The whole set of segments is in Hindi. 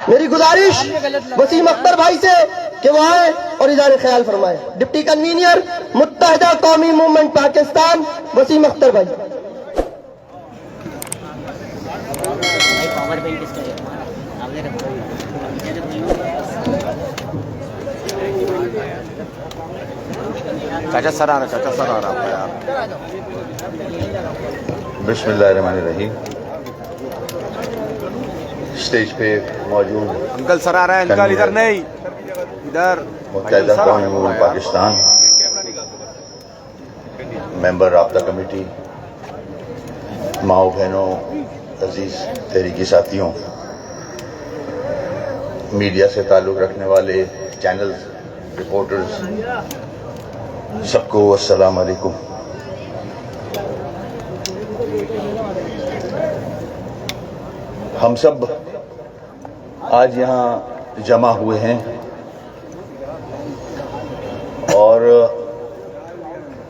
मेरी गुजारिश वसीम अख्तर भाई से कि वो आए और इज़हार ख्याल फरमाए। डिप्टी कन्वीनर मुत्तहिदा कौमी मूवमेंट पाकिस्तान वसीम अख्तर भाई। चाचा सर आ रहा है यार। बिस्मिल्लाहिर्रहमानिर्रहीम। स्टेज पे मौजूद अंकल सर आ रहा है। अंकल इधर नहीं, इधर। मुत्तहिदा कौमी मूवमेंट पाकिस्तान मेंबर राब्ता कमेटी, माओ बहनों, अजीज तहरीकी साथियों, मीडिया से ताल्लुक़ रखने वाले चैनल्स, रिपोर्टर्स, सबको अस्सलाम वालेकुम। हम सब आज यहाँ जमा हुए हैं और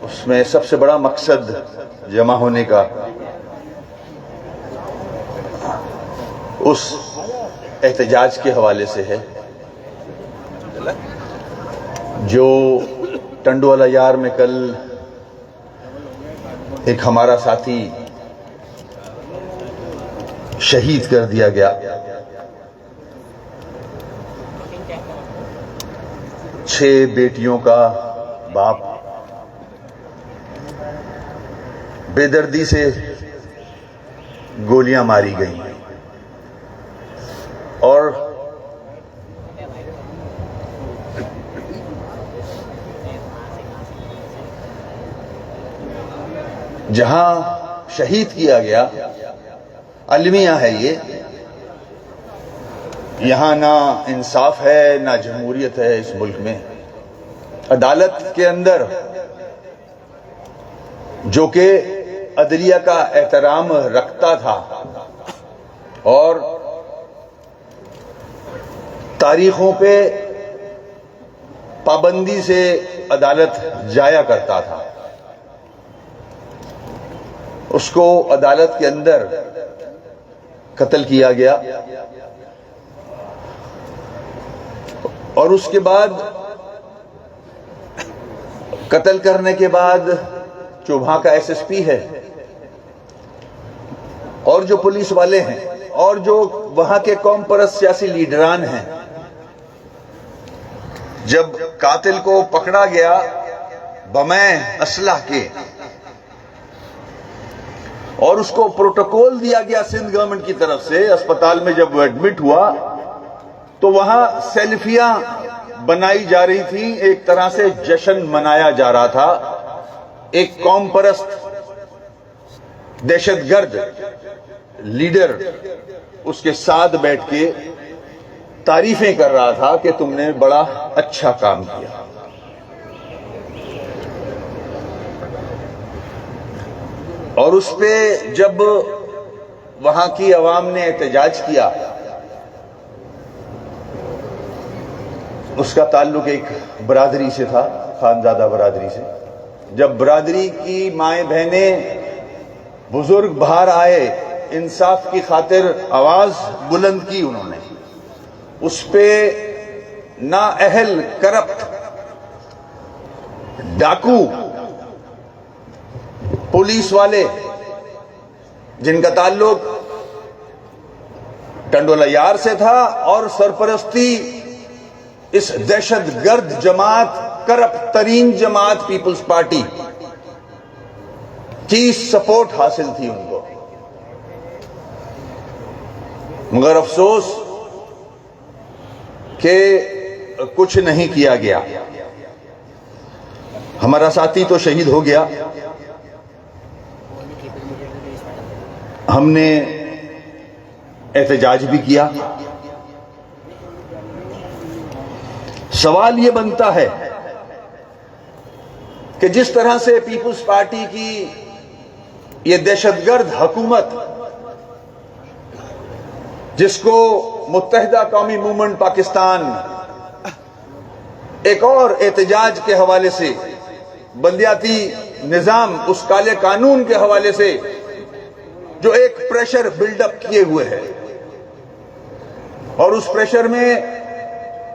उसमें सबसे बड़ा मकसद जमा होने का उस एहतजाज के हवाले से है जो टंडोला यार में कल एक हमारा साथी शहीद कर दिया गया। 6 बेटियों का बाप बेदर्दी से गोलियां मारी गई और जहां शहीद किया गया अलमिया है ये, यहां ना इंसाफ है ना जमहूरियत है इस मुल्क में। अदालत के अंदर जो कि अदलिया का एहतराम रखता था और तारीखों पे पाबंदी से अदालत जाया करता था, उसको अदालत के अंदर कत्ल किया गया और उसके बाद कत्ल करने के बाद जो वहां का एसएसपी है और जो पुलिस वाले हैं और जो वहां के कौम परस्त सियासी लीडरान हैं, जब कातिल को पकड़ा गया बमै असलाह के और उसको प्रोटोकॉल दिया गया सिंध गवर्नमेंट की तरफ से, अस्पताल में जब वो एडमिट हुआ तो वहां सेल्फियां बनाई जा रही थी, एक तरह से जश्न मनाया जा रहा था। एक कौम परस्त दहशतगर्द लीडर उसके साथ बैठ के तारीफें कर रहा था कि तुमने बड़ा अच्छा काम किया। और उस पे जब वहां की अवाम ने एहतजाज किया, उसका ताल्लुक एक बरादरी से था, खानजादा बरादरी से। जब बरादरी की माएं बहनें बुजुर्ग बाहर आए, इंसाफ की खातिर आवाज बुलंद की उन्होंने, उस पे नाअहल करप्ट डाकू पुलिस वाले जिनका ताल्लुक टंडोला यार से था और सरपरस्ती इस दहशतगर्द जमात, करप्ट तरीन जमात पीपुल्स पार्टी की सपोर्ट हासिल थी उनको। मगर अफसोस कि कुछ नहीं किया गया। हमारा साथी तो शहीद हो गया, हमने एहतजाज भी किया। सवाल यह बनता है कि जिस तरह से पीपुल्स पार्टी की यह दहशतगर्द हुकूमत, जिसको मुत्तहिदा कौमी मूवमेंट पाकिस्तान एक और एहतजाज के हवाले से, बल्दियाती निजाम, उस काले कानून के हवाले से जो एक प्रेशर बिल्डअप किए हुए है, और उस प्रेशर में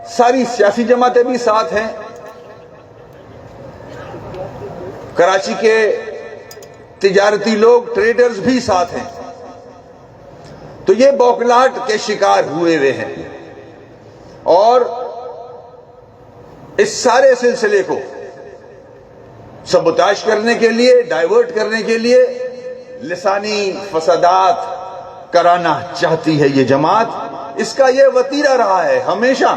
सारी सियासी जमातें भी साथ हैं। कराची के तिजारती लोग, ट्रेडर्स भी साथ हैं। तो ये बौखलाहट के शिकार हुए हैं और इस सारे सिलसिले को सबोताश करने के लिए, डाइवर्ट करने के लिए लिसानी फसादात कराना चाहती है ये जमात। इसका ये वतीरा रहा है हमेशा।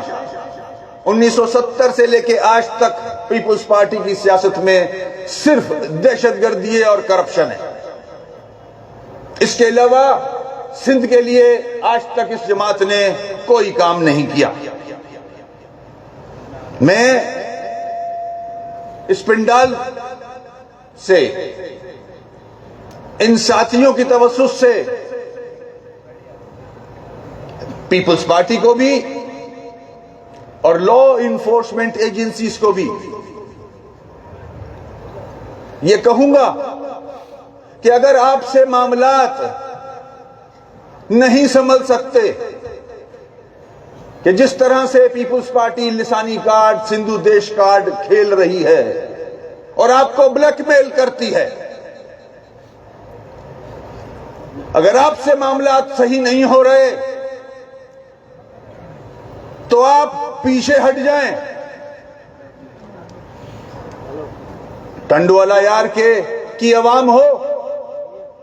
1970 से लेके आज तक पीपुल्स पार्टी की सियासत में सिर्फ दहशतगर्दी और करप्शन है। इसके अलावा सिंध के लिए आज तक इस जमात ने कोई काम नहीं किया। मैं इस पिंडाल से इन साथियों की तवस्सुस से पीपुल्स पार्टी को भी और लॉ इन्फोर्समेंट एजेंसीज को भी यह कहूंगा कि अगर आपसे मामलात नहीं संभल सकते कि जिस तरह से पीपुल्स पार्टी लिसानी कार्ड, सिंधु देश कार्ड खेल रही है और आपको ब्लैकमेल करती है, अगर आपसे मामलात सही नहीं हो रहे तो आप पीछे हट जाएं। टंडवाला यार की अवाम हो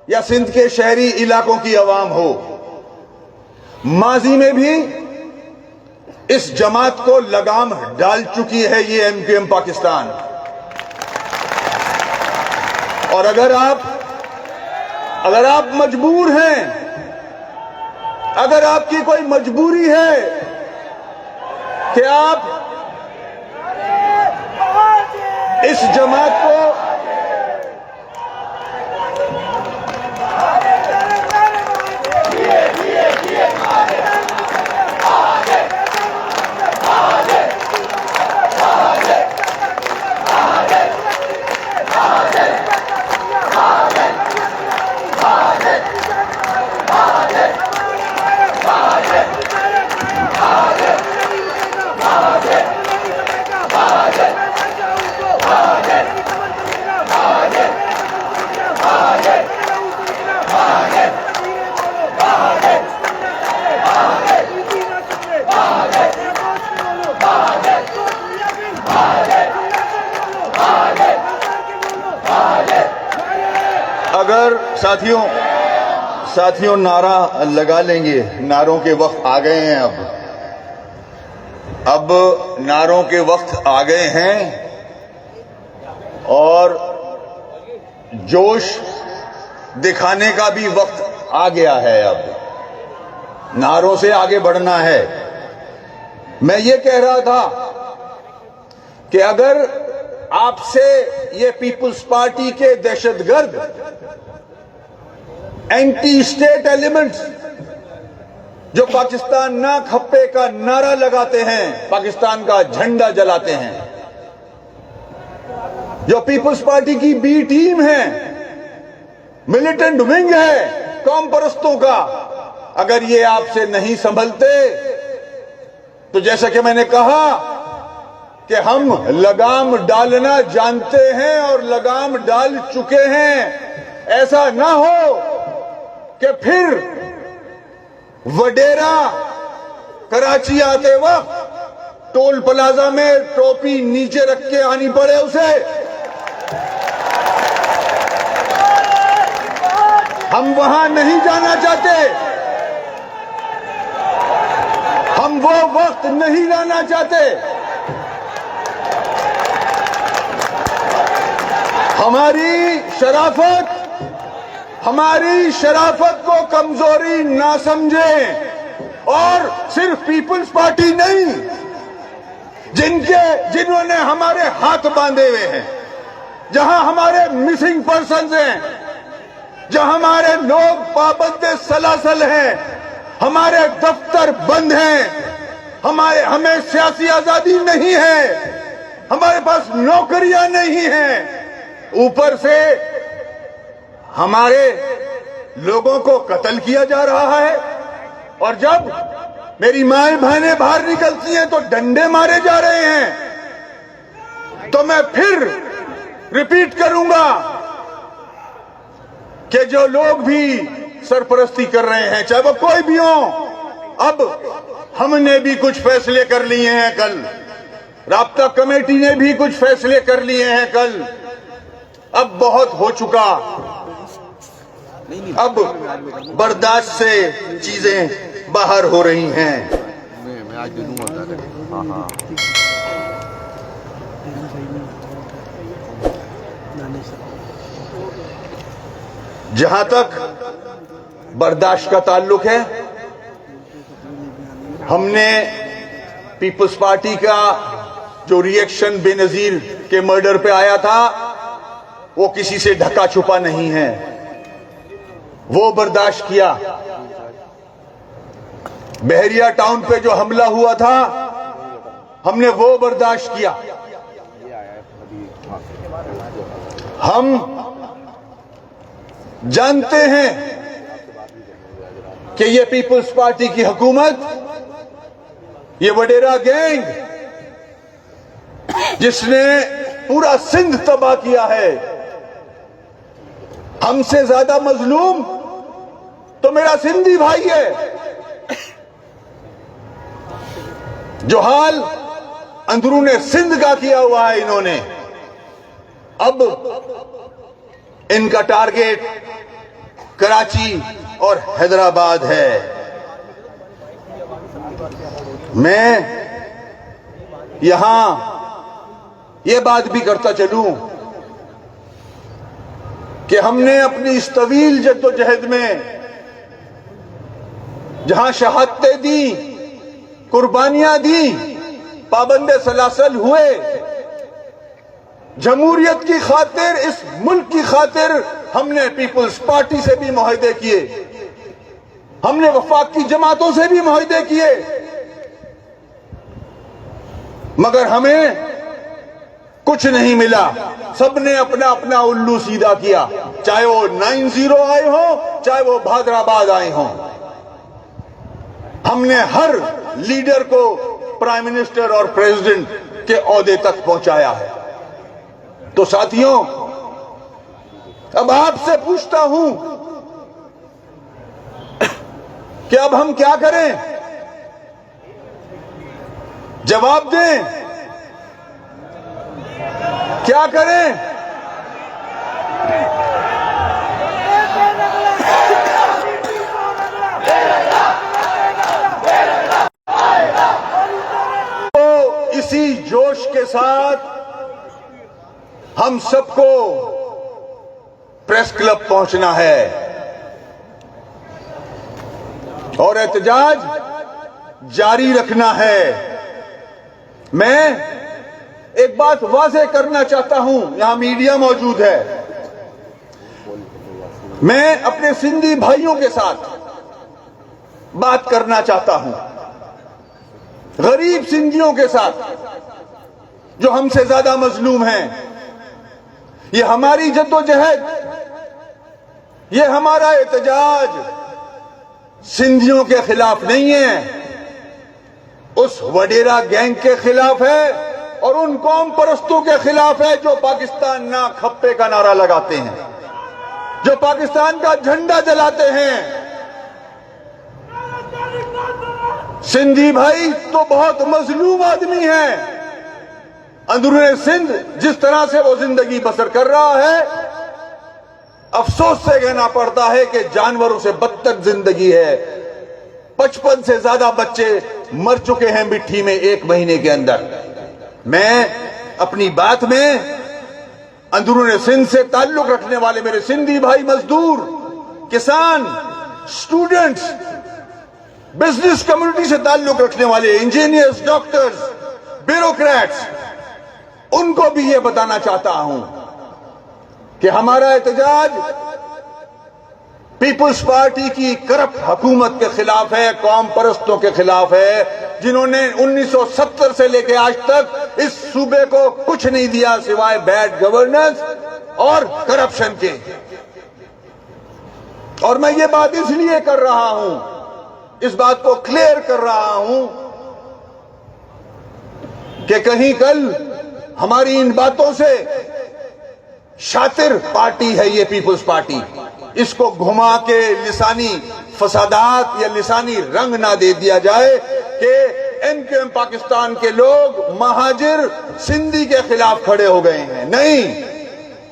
या सिंध के शहरी इलाकों की अवाम हो, माजी में भी इस जमात को लगाम डाल चुकी है ये एमक्यूएम पाकिस्तान। और अगर आप मजबूर हैं, अगर आपकी कोई मजबूरी है कि आप इस जमात को अगर साथियों नारा लगा लेंगे, नारों के वक्त आ गए हैं। अब नारों के वक्त आ गए हैं और जोश दिखाने का भी वक्त आ गया है। अब नारों से आगे बढ़ना है। मैं ये कह रहा था कि अगर आपसे ये पीपुल्स पार्टी के दहशतगर्द एंटी स्टेट एलिमेंट्स जो पाकिस्तान ना खप्पे का नारा लगाते हैं, पाकिस्तान का झंडा जलाते हैं, जो पीपुल्स पार्टी की बी टीम है, मिलिटेंट विंग है कौम परस्तों का, अगर ये आपसे नहीं संभलते तो जैसा कि मैंने कहा कि हम लगाम डालना जानते हैं और लगाम डाल चुके हैं। ऐसा ना हो कि फिर वडेरा कराची आते वक्त टोल प्लाजा में टोपी नीचे रख के आनी पड़े उसे। हम वहां नहीं जाना चाहते, हम वो वक्त नहीं लाना चाहते। हमारी शराफत को कमजोरी ना समझें। और सिर्फ पीपुल्स पार्टी नहीं, जिन्होंने हमारे हाथ बांधे हुए हैं, जहां हमारे मिसिंग पर्सन्स हैं, जहां हमारे लोग पाबंदे सलासल हैं, हमारे दफ्तर बंद हैं, हमें सियासी आजादी नहीं है, हमारे पास नौकरियां नहीं हैं, ऊपर से हमारे लोगों को कत्ल किया जा रहा है। और मेरी माएं बहनें बाहर निकलती हैं तो डंडे मारे जा रहे हैं। तो मैं फिर रिपीट करूंगा कि जो लोग भी सरपरस्ती कर रहे हैं, चाहे वो कोई भी हो, अब हमने भी कुछ फैसले कर लिए हैं। कल राब्ता कमेटी ने भी कुछ फैसले कर लिए हैं। कल अब बहुत हो चुका, अब बर्दाश्त से चीजें बाहर हो रही हैं। मैं आज दे दूंगा। हाँ हाँ जहां तक बर्दाश्त का ताल्लुक है, हमने पीपल्स पार्टी का जो रिएक्शन बेनजीर के मर्डर पे आया था वो किसी से ढका छुपा नहीं है, वो बर्दाश्त किया। बहरिया टाउन पे जो हमला हुआ था हमने वो बर्दाश्त किया। हम जानते हैं कि ये पीपल्स पार्टी की हुकूमत, ये वडेरा गैंग जिसने पूरा सिंध तबाह किया है, हमसे ज्यादा मजलूम तो मेरा सिंधी भाई है। जो हाल अंदरूने सिंध का किया हुआ है इन्होंने, अब इनका टारगेट कराची और हैदराबाद है। मैं यहां यह बात भी करता चलूं कि हमने अपनी इस तवील जद्दोजहद में जहां शहादतें दी, कुर्बानियां दी, पाबंदे सलासल हुए, जमहूरियत की खातिर, इस मुल्क की खातिर हमने पीपल्स पार्टी से भी मुआहदे किए, हमने वफाक की जमातों से भी मुआहदे किए, मगर हमें कुछ नहीं मिला। सबने अपना अपना उल्लू सीधा किया, चाहे वो 90 आए हो, चाहे वो भादराबाद आए हों। हमने हर लीडर को प्राइम मिनिस्टर और प्रेसिडेंट के ओहदे तक पहुंचाया है। तो साथियों, अब आपसे पूछता हूं कि अब हम क्या करें? जवाब दें, क्या करें? तो इसी जोश के साथ हम सबको प्रेस क्लब पहुंचना है और एहतजाज जारी रखना है। मैं एक बात वाज़ेह करना चाहता हूं, यहां मीडिया मौजूद है। मैं अपने सिंधी भाइयों के साथ बात करना चाहता हूं, गरीब सिंधियों के साथ जो हमसे ज्यादा मजलूम हैं। ये हमारी जद्दोजहद, ये हमारा एहतजाज सिंधियों के खिलाफ नहीं है, उस वडेरा गैंग के खिलाफ है और उन कौम परस्तों के खिलाफ है जो पाकिस्तान ना खप्पे का नारा लगाते हैं, जो पाकिस्तान का झंडा जलाते हैं। सिंधी भाई तो बहुत मजलूम आदमी है। अंदरूनी सिंध जिस तरह से वो जिंदगी बसर कर रहा है, अफसोस से कहना पड़ता है कि जानवरों से बदतर जिंदगी है। 55 से ज्यादा बच्चे मर चुके हैं मिट्टी में 1 महीने के अंदर। मैं अपनी बात में अंदरूनी सिंध से ताल्लुक रखने वाले मेरे सिंधी भाई, मजदूर, किसान, स्टूडेंट्स, बिजनेस कम्युनिटी से ताल्लुक रखने वाले इंजीनियर्स, डॉक्टर्स, ब्यूरोक्रेट्स, उनको भी ये बताना चाहता हूं कि हमारा एहतजाज पीपल्स पार्टी की करप्ट हुकूमत के खिलाफ है, कौम परस्तों के खिलाफ है, जिन्होंने 1970 से लेकर आज तक इस सूबे को कुछ नहीं दिया सिवाय बैड गवर्नेंस और करप्शन के। और मैं ये बात इसलिए कर रहा हूं इस बात को क्लियर कर रहा हूं कि कहीं कल हमारी इन बातों से शातिर पार्टी है ये पीपुल्स पार्टी, इसको घुमा के लिसानी फसादात या लिसानी रंग ना दे दिया जाए कि एमक्यूएम पाकिस्तान के लोग महाजिर सिंधी के खिलाफ खड़े हो गए हैं। नहीं,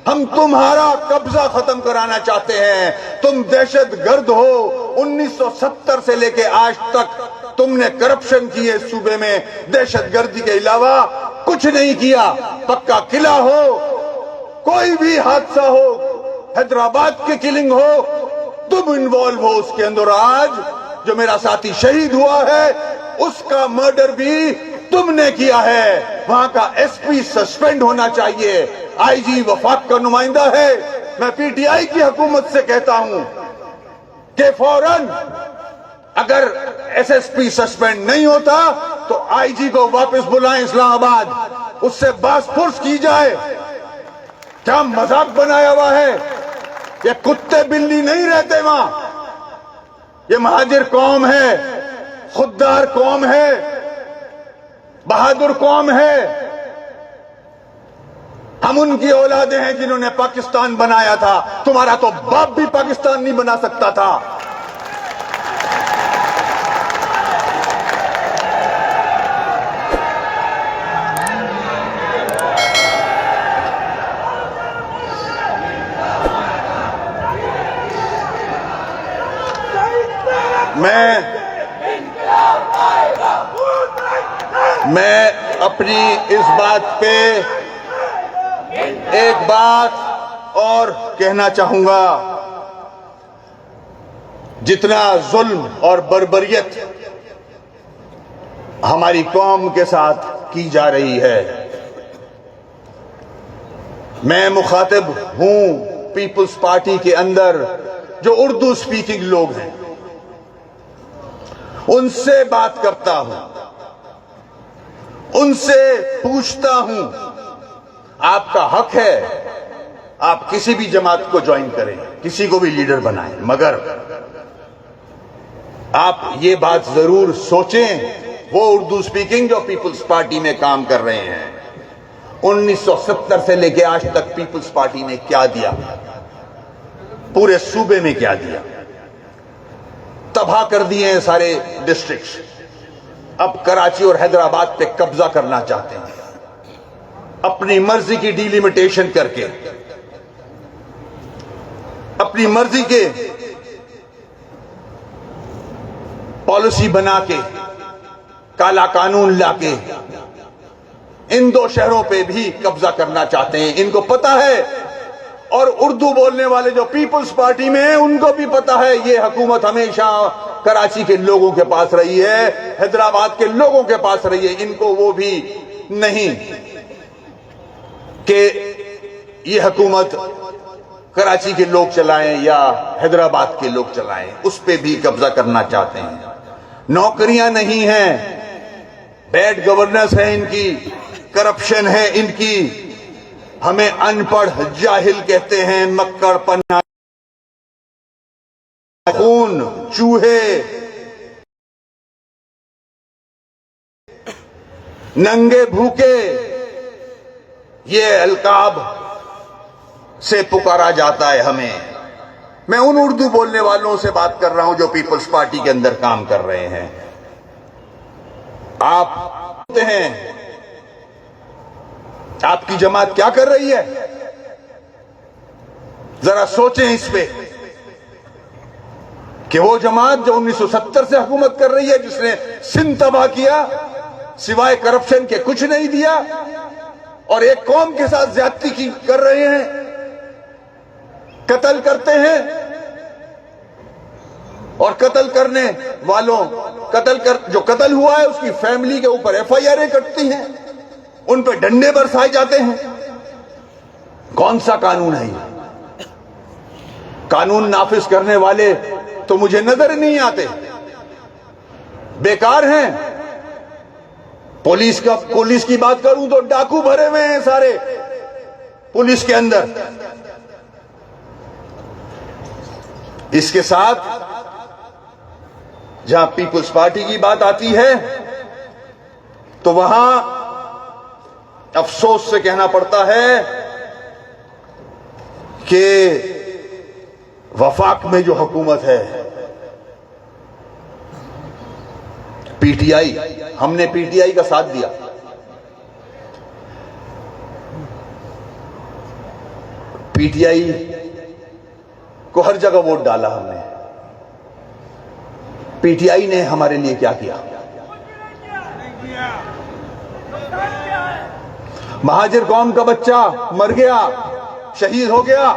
हम तुम्हारा कब्जा खत्म कराना चाहते हैं। तुम दहशतगर्द हो। 1970 से लेके आज तक तुमने करप्शन की है सूबे में, दहशतगर्दी के अलावा कुछ नहीं किया। पक्का किला हो, कोई भी हादसा हो, हैदराबाद की किलिंग हो, तुम इन्वॉल्व हो उसके अंदर। आज जो मेरा साथी शहीद हुआ है उसका मर्डर भी तुमने किया है। वहां का एसपी सस्पेंड होना चाहिए। आईजी वफाक का नुमाइंदा है। मैं पीटीआई की हुकूमत से कहता हूं कि फौरन अगर एसएसपी सस्पेंड नहीं होता तो आईजी को वापस बुलाएं इस्लामाबाद, उससे बासपुर्स की जाए। क्या मजाक बनाया हुआ है? ये कुत्ते बिल्ली नहीं रहते वहां। ये महाजिर कौम है, खुददार कौम है, बहादुर कौम है। हम उनकी औलादे हैं जिन्होंने पाकिस्तान बनाया था। तुम्हारा तो बाप भी पाकिस्तान नहीं बना सकता था। मैं अपनी इस बात पे एक बात और कहना चाहूंगा। जितना जुल्म और बर्बरियत हमारी कौम के साथ की जा रही है, मैं मुखातिब हूं पीपुल्स पार्टी के अंदर जो उर्दू स्पीकिंग लोग हैं, उनसे बात करता हूं, उनसे पूछता हूं। आपका हक है, आप किसी भी जमात को ज्वाइन करें, किसी को भी लीडर बनाएं, मगर आप ये बात जरूर सोचें, वो उर्दू स्पीकिंग जो पीपुल्स पार्टी में काम कर रहे हैं, 1970 से लेके आज तक पीपुल्स पार्टी ने क्या दिया, पूरे सूबे में क्या दिया। तबाह कर दिए हैं सारे डिस्ट्रिक्ट्स। अब कराची और हैदराबाद पे कब्जा करना चाहते हैं अपनी मर्जी की डिलिमिटेशन करके, अपनी मर्जी के पॉलिसी बना के, काला कानून लाके इन दो शहरों पे भी कब्जा करना चाहते हैं। इनको पता है, और उर्दू बोलने वाले जो पीपुल्स पार्टी में हैं उनको भी पता है ये हुकूमत हमेशा कराची के लोगों के पास रही है, हैदराबाद के लोगों के पास रही है। इनको वो भी नहीं कि ये हुकूमत कराची के लोग चलाएं या हैदराबाद के लोग चलाएं, उस पे भी कब्जा करना चाहते हैं। नौकरियां नहीं हैं, बैड गवर्नेंस है इनकी, करप्शन है इनकी। हमें अनपढ़ जाहिल कहते हैं, मक्कड़ पन्ना, खून, चूहे, नंगे भूखे, ये अलकाब से पुकारा जाता है हमें। मैं उन उर्दू बोलने वालों से बात कर रहा हूं जो पीपल्स पार्टी के अंदर काम कर रहे हैं। आप कहते हैं आपकी जमात क्या कर रही है, जरा सोचें इस पे कि वो जमात जो 1970 से हुकूमत कर रही है, जिसने सिंध तबाह किया, सिवाय करप्शन के कुछ नहीं दिया, और एक कौम के साथ ज्यादती की कर रहे हैं, कत्ल करते हैं, और कत्ल करने वालों जो कत्ल हुआ है उसकी फैमिली के ऊपर एफआईआर कटती हैं, उन पे डंडे बरसाए जाते हैं। कौन सा कानून है ये? कानून नाफिज करने वाले तो मुझे नजर नहीं आते, बेकार हैं। पुलिस की बात करूं तो डाकू भरे हुए हैं सारे पुलिस के अंदर। इसके साथ जहां पीपुल्स पार्टी की बात आती है तो वहां अफसोस से कहना पड़ता है कि वफाक में जो हुकूमत है, पीटीआई, हमने पीटीआई का साथ दिया। पीटीआई को हर जगह वोट डाला हमने। पीटीआई ने हमारे लिए क्या किया? महाजिर कौम का बच्चा मर गया, शहीद हो गया।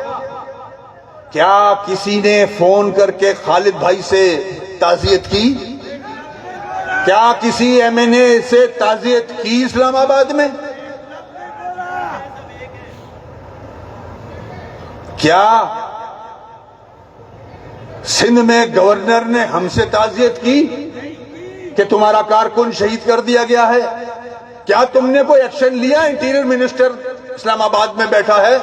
क्या किसी ने फोन करके खालिद भाई से ताजियत की? क्या किसी एमएनए से ताजियत की इस्लामाबाद में? क्या सिंध में गवर्नर ने हमसे ताजियत की कि तुम्हारा कारकुन शहीद कर दिया गया है? क्या तुमने कोई एक्शन लिया? इंटीरियर मिनिस्टर इस्लामाबाद में बैठा है,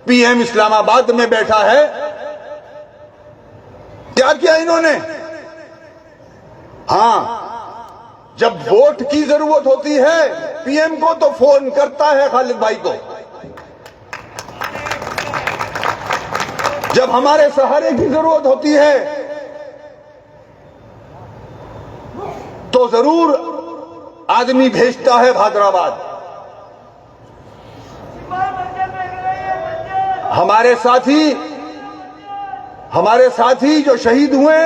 पीएम इस्लामाबाद में बैठा है, क्या किया इन्होंने? हां, जब वोट की जरूरत होती है पीएम को तो फोन करता है खालिद भाई को। जब हमारे सहारे की जरूरत होती है तो जरूर आदमी भेजता है हैदराबाद। हमारे साथी जो शहीद हुए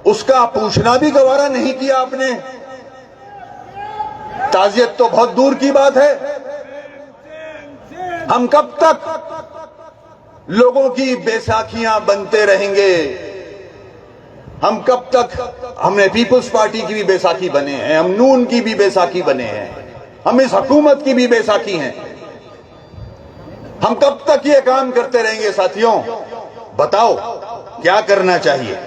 उसका पूछना भी गवारा नहीं किया आपने। ताजियत तो बहुत दूर की बात है। हम कब तक लोगों की बैसाखियां बनते रहेंगे? हम कब तक? हमने पीपुल्स पार्टी की भी बैसाखी बने हैं, हम नून की भी बैसाखी बने हैं, हम इस हुकूमत की भी बैसाखी हैं। हम कब तक ये काम करते रहेंगे साथियों? बताओ क्या करना चाहिए?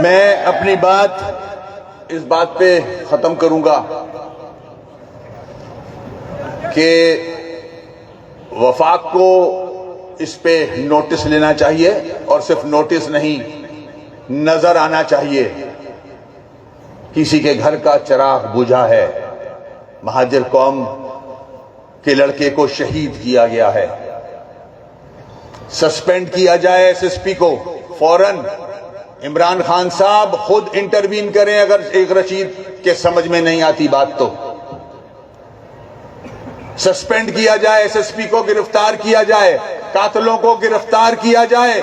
मैं अपनी बात इस बात पे खत्म करूंगा कि वफाक को इस पे नोटिस लेना चाहिए और सिर्फ नोटिस नहीं, नजर आना चाहिए। किसी के घर का चिराग बुझा है, महाजिर कौम के लड़के को शहीद किया गया है, सस्पेंड किया जाए एसएसपी को फौरन। इमरान खान साहब खुद इंटरवीन करें अगर शेख रशीद के समझ में नहीं आती बात तो। सस्पेंड किया जाए एसएसपी को, गिरफ्तार किया जाए, कातिलों को गिरफ्तार किया जाए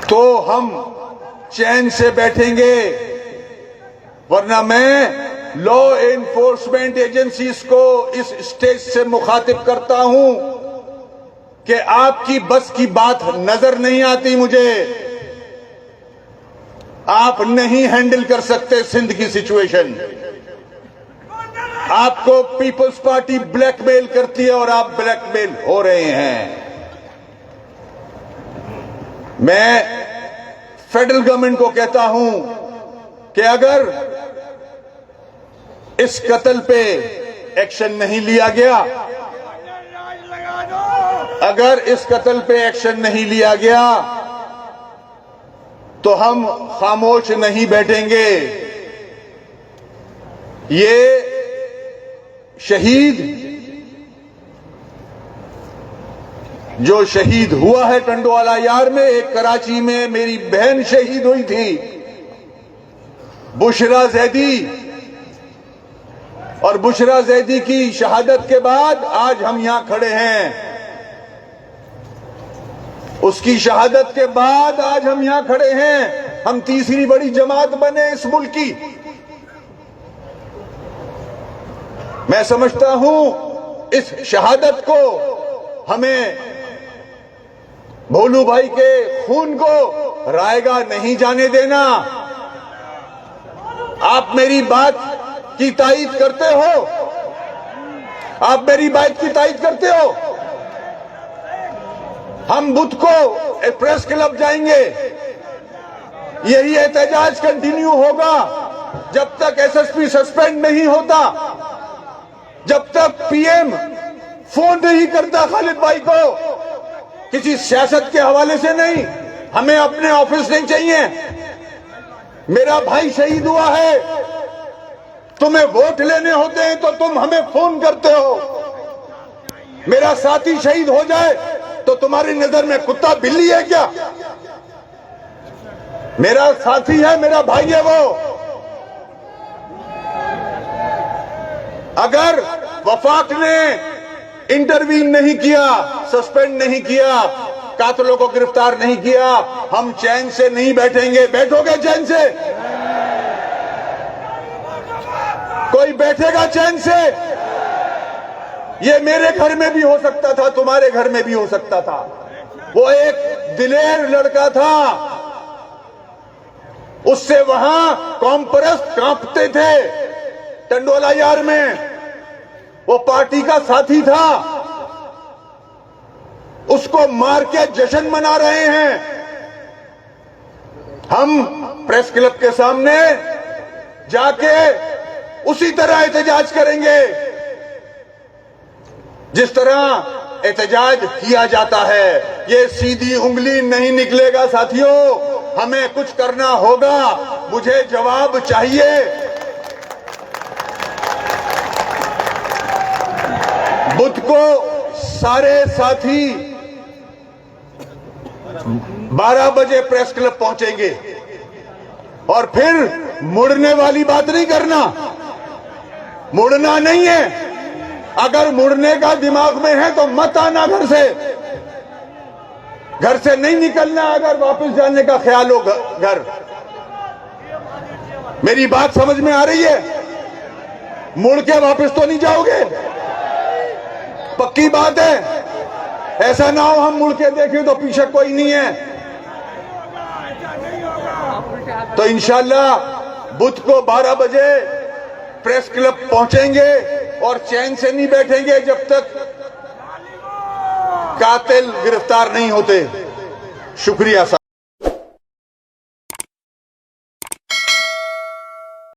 तो हम चैन से बैठेंगे। वरना मैं लॉ एनफोर्समेंट एजेंसीज को इस स्टेज से मुखातिब करता हूं कि आपकी बस की बात नजर नहीं आती मुझे। आप नहीं हैंडल कर सकते सिंध की सिचुएशन। आपको पीपल्स पार्टी ब्लैकमेल करती है और आप ब्लैकमेल हो रहे हैं। मैं फेडरल गवर्नमेंट को कहता हूं कि अगर इस कत्ल पे एक्शन नहीं लिया गया, अगर इस कत्ल पे एक्शन नहीं लिया गया तो हम खामोश नहीं बैठेंगे। ये शहीद जो शहीद हुआ है टंडवाला यार में, एक कराची में मेरी बहन शहीद हुई थी बुशरा जैदी, और बुशरा जैदी की शहादत के बाद आज हम यहां खड़े हैं। उसकी शहादत के बाद आज हम यहां खड़े हैं। हम तीसरी बड़ी जमात बने इस मुल्क की। मैं समझता हूं इस शहादत को हमें भोलू भाई के खून को रायगा नहीं जाने देना। आप मेरी बात की तायीद करते हो? आप मेरी बात की तायीद करते हो? हम बुध को एक प्रेस क्लब जाएंगे। यही एहतजाज कंटिन्यू होगा जब तक एसएसपी सस्पेंड नहीं होता, जब तक पीएम फोन नहीं करता खालिद भाई को। किसी सियासत के हवाले से नहीं, हमें अपने ऑफिस नहीं चाहिए। मेरा भाई शहीद हुआ है, तुम्हें वोट लेने होते हैं तो तुम हमें फोन करते हो। मेरा साथी शहीद हो जाए तो तुम्हारी नजर में कुत्ता बिल्ली है क्या? मेरा साथी है, मेरा भाई है वो। अगर वफाक ने इंटरवीन नहीं किया, सस्पेंड नहीं किया, कातिलों को गिरफ्तार नहीं किया, हम चैन से नहीं बैठेंगे। बैठोगे चैन से? कोई बैठेगा चैन से? ये मेरे घर में भी हो सकता था, तुम्हारे घर में भी हो सकता था। वो एक दिलेर लड़का था, उससे वहां कौम परस्त कांपते थे। टंडवाला यार में वो पार्टी का साथी था, उसको मार के जश्न मना रहे हैं। हम प्रेस क्लब के सामने जाके उसी तरह एहतजाज करेंगे जिस तरह एहतजाज किया जाता है। ये सीधी उंगली नहीं निकलेगा साथियों, हमें कुछ करना होगा। मुझे जवाब चाहिए। बुध को सारे साथी 12 बजे प्रेस क्लब पहुंचेंगे और फिर मुड़ने वाली बात नहीं करना। मुड़ना नहीं है। अगर मुड़ने का दिमाग में है तो मत आना घर से। घर से नहीं निकलना अगर वापस जाने का ख्याल हो घर। मेरी बात समझ में आ रही है? मुड़ के वापस तो नहीं जाओगे? पक्की बात है। ऐसा ना हो हम मुड़ के देखें तो पीछे कोई नहीं है। तो इंशाल्लाह बुध को 12 बजे प्रेस क्लब पहुंचेंगे और चैन से नहीं बैठेंगे जब तक कातिल गिरफ्तार नहीं होते। शुक्रिया साहब।